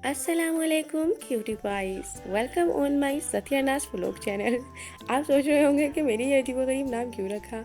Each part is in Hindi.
अस्सलामुअलैकुम cutie pies, welcome on my Satyanash vlog channel. आप सोच रहे होंगे कि मेरी ये अजीब गरीब नाम क्यों रखा।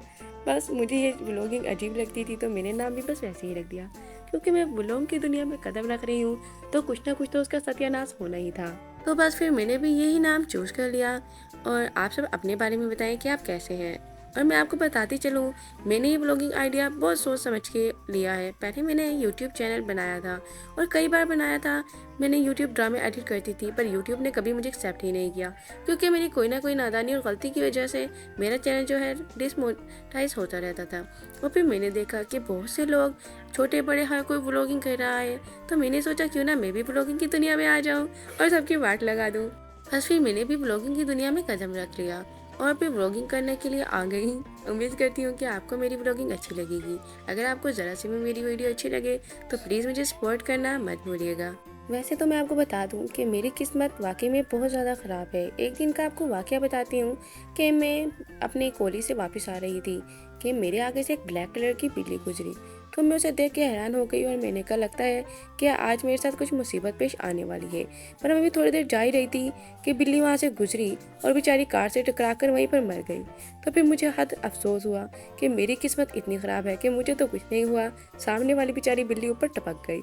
बस मुझे ये व्लॉगिंग अजीब लगती थी तो मैंने नाम भी बस वैसे ही रख दिया, क्योंकि मैं व्लॉग की दुनिया में कदम रख रही हूँ तो कुछ ना कुछ तो उसका सत्यानाश होना ही था। तो बस फिर मैंने भी यही नाम चूज कर लिया। और आप सब अपने बारे में बताएं कि आप कैसे हैं। और मैं आपको बताती चलूँ, मैंने ये ब्लॉगिंग आइडिया बहुत सोच समझ के लिया है। पहले मैंने यूट्यूब चैनल बनाया था और कई बार बनाया था। मैंने यूट्यूब ड्रामे एडिट करती थी, पर यूट्यूब ने कभी मुझे एक्सेप्ट ही नहीं किया, क्योंकि मेरी कोई ना कोई नादानी और गलती की वजह से मेरा चैनल जो है डिसमोनेटाइज होता रहता था। और फिर मैंने देखा कि बहुत से लोग छोटे बड़े हर कोई ब्लॉगिंग कर रहा है, तो मैंने सोचा क्यों ना मैं भी ब्लॉगिंग की दुनिया में आ जाऊँ और सबकी वाट लगा दूँ। बस फिर मैंने भी ब्लॉगिंग की दुनिया में कदम रख लिया और फिर ब्लॉगिंग करने के लिए आ गई। उम्मीद करती हूँ कि आपको मेरी ब्लॉगिंग अच्छी लगेगी। अगर आपको ज़रा सी भी मेरी वीडियो अच्छी लगे तो प्लीज़ मुझे सपोर्ट करना मत भूलिएगा। वैसे तो मैं आपको बता दूं कि मेरी किस्मत वाकई में बहुत ज़्यादा ख़राब है। एक दिन का आपको वाकया बताती हूँ कि मैं अपने कॉलेज से वापस आ रही थी कि मेरे आगे से एक ब्लैक कलर की बिल्ली गुजरी। तो मैं उसे देख के हैरान हो गई और मैंने कहा लगता है कि आज मेरे साथ कुछ मुसीबत पेश आने वाली है। पर मैं भी थोड़ी देर जा ही रही थी कि बिल्ली वहाँ से गुजरी और बेचारी कार से टकरा कर वहीं पर मर गई। तो फिर मुझे हद अफसोस हुआ कि मेरी किस्मत इतनी ख़राब है कि मुझे तो कुछ नहीं हुआ, सामने वाली बेचारी बिल्ली ऊपर टपक गई।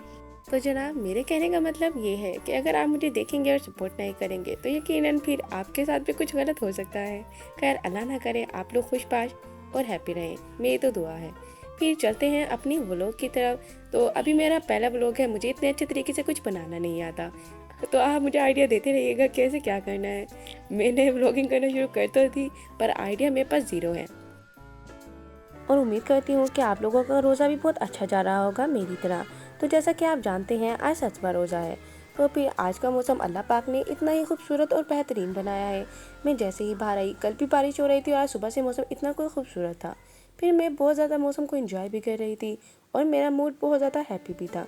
तो जनाब, मेरे कहने का मतलब ये है कि अगर आप मुझे देखेंगे और सपोर्ट नहीं करेंगे तो यकीनन फिर आपके साथ भी कुछ गलत हो सकता है। खैर, अल्लाह ना करे आप लोग खुशबाश और हैप्पी रहें, मेरी तो दुआ है। फिर चलते हैं अपनी व्लॉग की तरफ। तो अभी मेरा पहला व्लॉग है, मुझे इतने अच्छे तरीके से कुछ बनाना नहीं आता, तो आप मुझे आइडिया देते रहिएगा कैसे क्या करना है। मैंने व्लॉगिंग करना शुरू कर तो थी, पर आइडिया मेरे पास ज़ीरो है। और उम्मीद करती हूँ कि आप लोगों का रोज़ा भी बहुत अच्छा जा रहा होगा मेरी तरह। तो जैसा कि आप जानते हैं, आज 7वां रोज़ा है। तो फिर आज का मौसम अल्लाह पाक ने इतना ही खूबसूरत और बेहतरीन बनाया है। मैं जैसे ही बाहर आई, कल भी बारिश हो रही थी और आज सुबह से मौसम इतना कोई खूबसूरत था। फिर मैं बहुत ज़्यादा मौसम को एंजॉय भी कर रही थी और मेरा मूड बहुत ज़्यादा हैप्पी भी था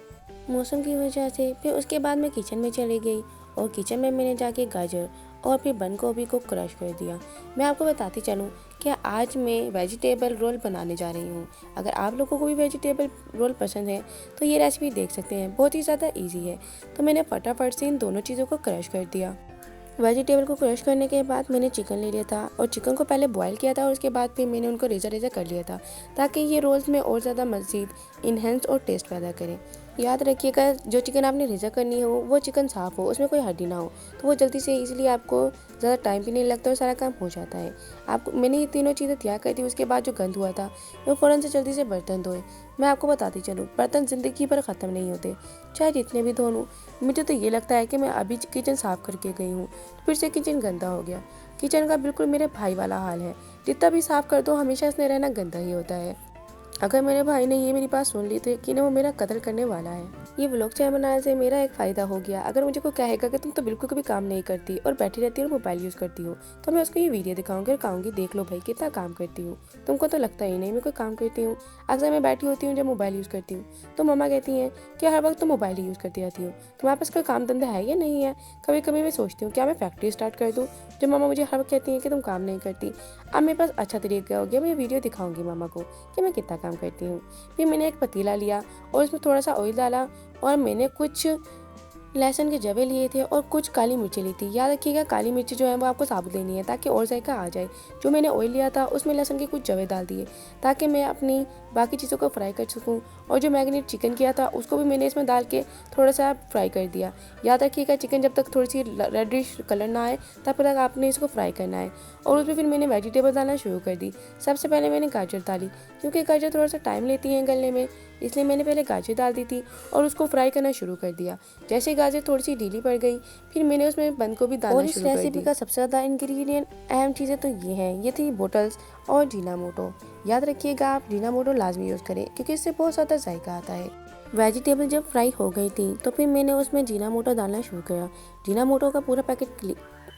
मौसम की वजह से। फिर उसके बाद मैं किचन में चली गई और किचन में मैंने जाके गाजर और फिर बंद गोभी को क्रश कर दिया। मैं आपको बताती चलूँ कि आज मैं वेजिटेबल रोल बनाने जा रही हूँ। अगर आप लोगों को भी वेजिटेबल रोल पसंद है तो ये रेसिपी देख सकते हैं, बहुत ही ज़्यादा इजी है। तो मैंने फटाफट से इन दोनों चीज़ों को क्रश कर दिया। वेजिटेबल को क्रश करने के बाद मैंने चिकन ले लिया था और चिकन को पहले बॉईल किया था और उसके बाद फिर मैंने उनको रेज़ा रेज़ा कर लिया था, ताकि ये रोल्स में और ज़्यादा मज़ीद इन्हेंस और टेस्ट पैदा करें। याद रखिएगा, जो चिकन आपने रेज़ा करनी हो वो चिकन साफ़ हो, उसमें कोई हड्डी ना हो, तो वो जल्दी से इजीली आपको ज़्यादा टाइम भी नहीं लगता और सारा काम हो जाता है। आपको मैंने ये तीनों चीज़ें तैयार कर दी। उसके बाद जो गंद हुआ था वो फ़ौरन से जल्दी से बर्तन धोए। मैं आपको बताती चलूँ, बर्तन ज़िंदगी भर ख़त्म नहीं होते, चाहे जितने भी धो लूँ। मुझे तो ये लगता है कि मैं अभी किचन साफ़ करके गई हूँ फिर से किचन गंदा हो गया। किचन का बिल्कुल मेरे भाई वाला हाल है, जितना भी साफ़ कर दो हमेशा इसने रहना गंदा ही होता है। अगर मेरे भाई ने ये मेरी बात सुन ली तो यकीन है वो मेरा कत्ल करने वाला है। ये व्लॉग चैनल बनाने से मेरा एक फ़ायदा हो गया। अगर मुझे कोई कहेगा कि तुम तो बिल्कुल कभी काम नहीं करती और बैठी रहती हो और मोबाइल यूज़ करती हो, तो मैं उसको ये वीडियो दिखाऊंगी और कहूँगी देख लो भाई कितना काम करती हूँ, तुमको तो लगता ही नहीं मैं कोई काम करती हूँ। अक्सर मैं बैठी होती हूँ जब मोबाइल यूज़ करती हूँ तो मम्मा कहती हैं कि हर वक्त तुम मोबाइल ही यूज़ करती रहती हो, तुम्हारे पास कोई काम धंधा है या नहीं है। कभी कभी मैं सोचती हूँ क्या मैं फैक्ट्री स्टार्ट कर दूँ, जब मम्मा मुझे हर वक्त कहती हैं कि तुम काम नहीं करती। अब मेरे पास अच्छा तरीका हो गया, मैं वीडियो दिखाऊंगी मामा को कि मैं कितना काम करती हूँ। फिर मैंने एक पतीला लिया और उसमें थोड़ा सा ऑयल डाला और मैंने कुछ लहसुन के जवे लिए थे और कुछ काली मिर्ची ली थी। याद रखिएगा काली मिर्ची जो है वो आपको साबुत लेनी है ताकि और जायका आ जाए। जो मैंने ऑयल लिया था उसमें लहसुन के कुछ जवे डाल दिए ताकि मैं अपनी बाकी चीज़ों को फ्राई कर सकूं। और जो मैरिनेट चिकन किया था उसको भी मैंने इसमें डाल के थोड़ा सा फ्राई कर दिया। याद रखिएगा चिकन जब तक थोड़ी सी रेडिश कलर ना आए तब तक आपने इसको फ्राई करना है। और उसमें फिर मैंने वेजिटेबल डालना शुरू कर दी। सबसे पहले मैंने गाजर डाली, क्योंकि गाजर थोड़ा सा टाइम लेती हैं गलने में, इसलिए मैंने पहले गाजर डाल दी थी और उसको फ्राई करना शुरू कर दिया। जैसे गाजर थोड़ी सी ढीली पड़ गई फिर मैंने उसमें बंद गोभी डालना शुरू कर दी। और इस रेसिपी का सबसे ज़्यादा इंग्रेडिएंट अहम चीज़ें तो ये हैं, ये थी बोटल्स और जीनामोटो। याद रखिएगा आप जीनामोटो लाजमी यूज़ करें क्योंकि इससे बहुत ज़्यादा जायका आता है। वेजिटेबल जब फ्राई हो गई थी तो फिर मैंने उसमें जीनामोटो डालना शुरू किया। जीनामोटो का पूरा पैकेट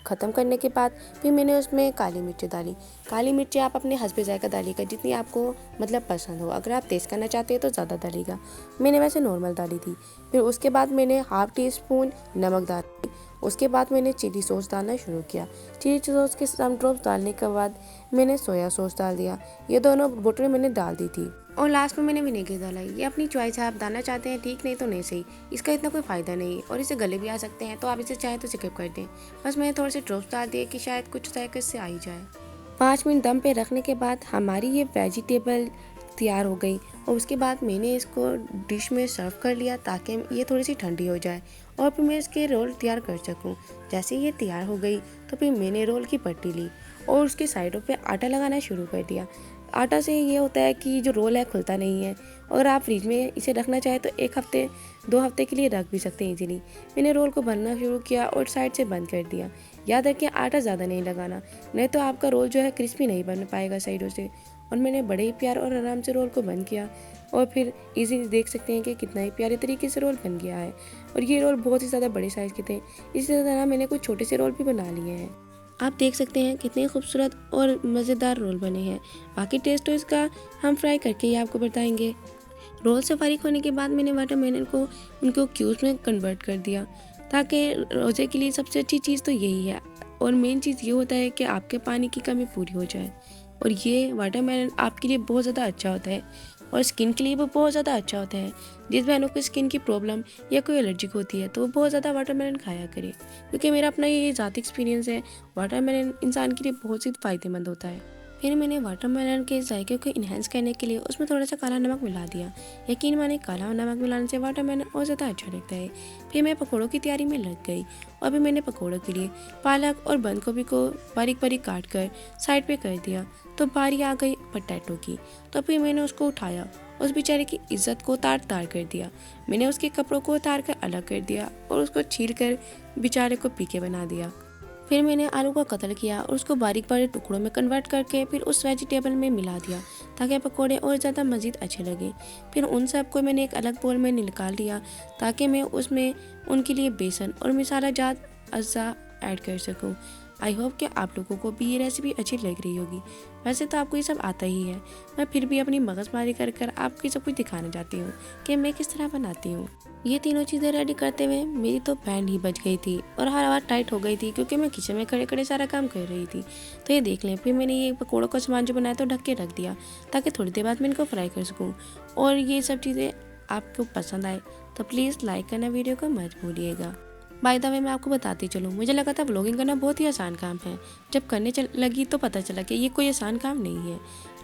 ख़त्म करने के बाद फिर मैंने उसमें काली मिर्च डाली। काली मिर्ची आप अपने हस्बे जायका डालिएगा जितनी आपको मतलब पसंद हो। अगर आप तेज़ करना चाहते हैं तो ज़्यादा डालिएगा, मैंने वैसे नॉर्मल डाली थी। फिर उसके बाद मैंने ½ टी स्पून नमक डाली उसके बाद मैंने चिली सॉस डालना शुरू किया। चिली सॉस के सम ड्रॉप्स डालने के बाद मैंने सोया सॉस डाल दिया। ये दोनों बोतलें मैंने डाल दी थी और लास्ट में मैंने विनेगर डाला। ये अपनी चॉइस है, आप डालना चाहते हैं ठीक, नहीं तो नहीं सही। इसका इतना कोई फ़ायदा नहीं और इसे गले भी आ सकते हैं, तो आप इसे चाहें तो स्किप कर दें। बस मैंने थोड़े से ड्रॉप्स डाल दिए कि शायद कुछ जायके इससे आ ही जाए। 5 मिनट दम पे रखने के बाद हमारी ये वेजिटेबल तैयार हो गई और उसके बाद मैंने इसको डिश में सर्व कर लिया ताकि ये थोड़ी सी ठंडी हो जाए और फिर मैं इसके रोल तैयार कर सकूं। जैसे ये तैयार हो गई तो फिर मैंने रोल की पट्टी ली और उसके साइडों पे आटा लगाना शुरू कर दिया। आटा से ये होता है कि जो रोल है खुलता नहीं है। अगर आप फ्रिज में इसे रखना चाहें तो 1 हफ्ते 2 हफ्ते के लिए रख भी सकते हैं इजीली। मैंने रोल को भरना शुरू किया और साइड से बंद कर दिया। याद रखें आटा ज़्यादा नहीं लगाना, नहीं तो आपका रोल जो है क्रिस्पी नहीं बन पाएगा साइडों से। और मैंने बड़े ही प्यार और आराम से रोल को बंद किया और फिर इजीली देख सकते हैं कि कितना ही प्यारे तरीके से रोल बन गया है। और ये रोल बहुत ही ज़्यादा बड़े साइज़ के थे, इसी तरह मैंने कुछ छोटे से रोल भी बना लिए हैं। आप देख सकते हैं कितने खूबसूरत और मज़ेदार रोल बने हैं। बाकी टेस्ट तो इसका हम फ्राई करके ही आपको बताएंगे। रोल से फारिग होने के बाद मैंने वाटरमेलन को उनको क्यूब्स में कन्वर्ट कर दिया, ताकि रोज़े के लिए सबसे अच्छी चीज़ तो यही है। और मेन चीज़ ये होता है कि आपके पानी की कमी पूरी हो जाए। और ये वाटरमेलन आपके लिए बहुत ज़्यादा अच्छा होता है और स्किन के लिए भी बहुत ज़्यादा अच्छा होता है। जिस बहनों को स्किन की प्रॉब्लम या कोई एलर्जिक होती है तो वो बहुत ज़्यादा वाटरमेलन खाया करे, क्योंकि मेरा अपना ये ज़ाती एक्सपीरियंस है, वाटरमेलन इंसान के लिए बहुत ही फ़ायदेमंद होता है। फिर मैंने वाटरमेलन के जायके को इन्हेंस करने के लिए उसमें थोड़ा सा काला नमक मिला दिया। यकीन माने काला नमक मिलाने से वाटरमेलन और ज़्यादा अच्छा लगता है। फिर मैं पकौड़ों की तैयारी में लग गई और फिर मैंने पकौड़ों के लिए पालक और बंद गोभी को बारीक बारीक काट कर साइड पे कर दिया। तो बारी आ गई पोटैटो की, तो फिर मैंने उसको उठाया, उस बेचारे की इज्जत को तार तार कर दिया। मैंने उसके कपड़ों को उतार कर अलग कर दिया और उसको छील कर बेचारे को पीके बना दिया। फिर मैंने आलू का कत्ल किया और उसको बारीक बारीक टुकड़ों में कन्वर्ट करके फिर उस वेजिटेबल में मिला दिया ताकि पकोड़े और ज़्यादा मज़ीद अच्छे लगे। फिर उन सब को मैंने एक अलग बोल में निकाल दिया ताकि मैं उसमें उनके लिए बेसन और मसाला जात अज्जा ऐड कर सकूं। आई होप कि आप लोगों को भी ये रेसिपी अच्छी लग रही होगी। वैसे तो आपको ये सब आता ही है, मैं फिर भी अपनी मगजमारी कर कर आपको सब कुछ दिखाना चाहती हूँ कि मैं किस तरह बनाती हूँ। ये तीनों चीज़ें रेडी करते हुए मेरी तो बैंड ही बज गई थी और हर आवाज़ टाइट हो गई थी, क्योंकि मैं किचन में खड़े खड़े सारा काम कर रही थी। तो ये देख लें, फिर मैंने ये पकौड़ों का सामान जो बनाया तो ढक के रख दिया ताकि थोड़ी देर बाद मैं इनको फ्राई कर सकूँ। और ये सब चीज़ें आपको पसंद आए तो प्लीज़ लाइक करना वीडियो को मत भूलिएगा। बाय द वे मैं आपको बताती चलूँ, मुझे लगा था व्लॉगिंग करना बहुत ही आसान काम है। जब करने लगी तो पता चला कि ये कोई आसान काम नहीं है।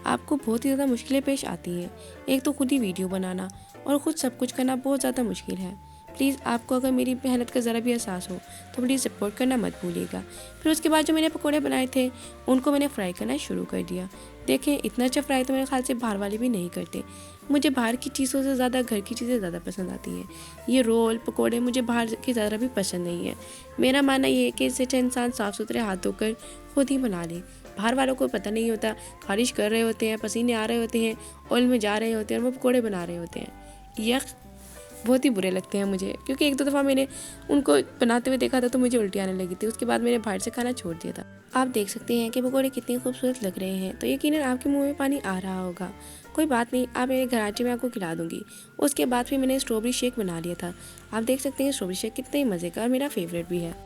आपको बहुत ही ज़्यादा मुश्किलें पेश आती हैं। एक तो खुद ही वीडियो बनाना और ख़ुद सब कुछ करना बहुत ज़्यादा मुश्किल है। प्लीज़ आपको अगर मेरी मेहनत का ज़रा भी एहसास हो तो प्लीज़ सपोर्ट करना मत भूलिएगा। फिर उसके बाद जो मैंने पकौड़े बनाए थे उनको मैंने फ्राई करना शुरू कर दिया। देखें, इतना अच्छा फ्राई तो मेरे ख्याल से बाहर वाले भी नहीं करते। मुझे बाहर की चीज़ों से ज़्यादा घर की चीज़ें ज़्यादा पसंद आती हैं। ये रोल पकौड़े मुझे बाहर की ज़रा भी पसंद नहीं है। मेरा मानना ये है कि इससे अच्छा इंसान साफ़ सुथरे हाथ धोकर खुद ही बना ले। बाहर वालों को पता नहीं होता, खारिश कर रहे होते हैं, पसीने आ रहे होते हैं, ऑयल में जा रहे होते हैं और वो पकौड़े बना रहे होते हैं। यह बहुत ही बुरे लगते हैं मुझे, क्योंकि 1-2 दफ़ा मैंने उनको बनाते हुए देखा था तो मुझे उल्टी आने लगी थी। उसके बाद मैंने बाहर से खाना छोड़ दिया था। आप देख सकते हैं कि पकौड़े कितने खूबसूरत लग रहे हैं, तो यकीनन आपके मुंह में पानी आ रहा होगा। कोई बात नहीं, आप मेरे घर आके मैं आपको खिला दूँगी। उसके बाद फिर मैंने स्ट्रॉबेरी शेक बना लिया था। आप देख सकते हैं स्ट्रॉबेरी शेक कितने मज़े का और मेरा फेवरेट भी है।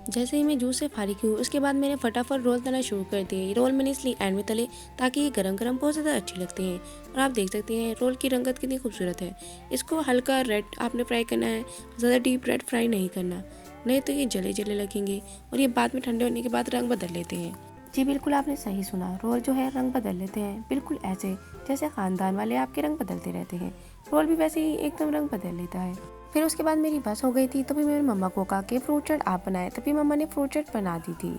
जैसे ही मैं जूस से फारिग हुई उसके बाद मैंने फटाफट रोल तलना शुरू कर दिए। रोल मैंने इसलिए एंड में तले ताकि ये गरम गरम बहुत ज़्यादा अच्छे लगते हैं। और आप देख सकते हैं रोल की रंगत कितनी खूबसूरत है। इसको हल्का रेड आपने फ्राई करना है, ज़्यादा डीप रेड फ्राई नहीं करना, नहीं तो ये जले जले लगेंगे और ये बाद में ठंडे होने के बाद रंग बदल लेते हैं। जी बिल्कुल, आपने सही सुना, रोल जो है रंग बदल लेते हैं, बिल्कुल ऐसे जैसे ख़ानदान वाले आपके रंग बदलते रहते हैं। रोल भी वैसे ही एकदम रंग बदल लेता है। फिर उसके बाद मेरी बस हो गई थी तो फिर मेरी मम्मा को कहा कि फ्रूट चाट आप बनाए, तभी मम्मा ने फ्रूट चाट बना दी थी।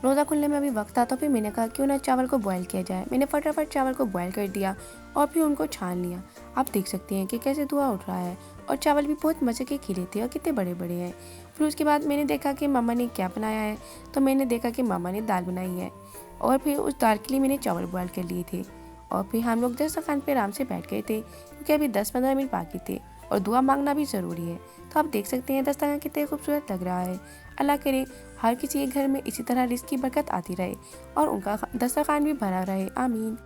रोज़ा खुलने में अभी वक्त था तो फिर मैंने कहा क्यों ना चावल को बॉयल किया जाए। मैंने फटाफट चावल को बॉयल कर दिया और फिर उनको छान लिया। आप देख सकते हैं कि कैसे धुआं उठ रहा है और चावल भी बहुत मज़े के खिले थे और कितने बड़े बड़े हैं। फिर उसके बाद मैंने देखा कि मम्मा ने क्या बनाया है, तो मैंने देखा कि मम्मा ने दाल बनाई है और फिर उस दाल के लिए मैंने चावल बॉयल कर लिए थे। और फिर हम लोग दस्तरखान पे आराम से बैठ गए थे, क्योंकि अभी 10-15 मिनट बाकी थे और दुआ मांगना भी ज़रूरी है। तो आप देख सकते हैं दस्तरखान कितने खूबसूरत लग रहा है। अल्लाह करे हर किसी के घर में इसी तरह रिज़्क़ की बरकत आती रहे और उनका दस्तरखान भी भरा रहे। आमीन।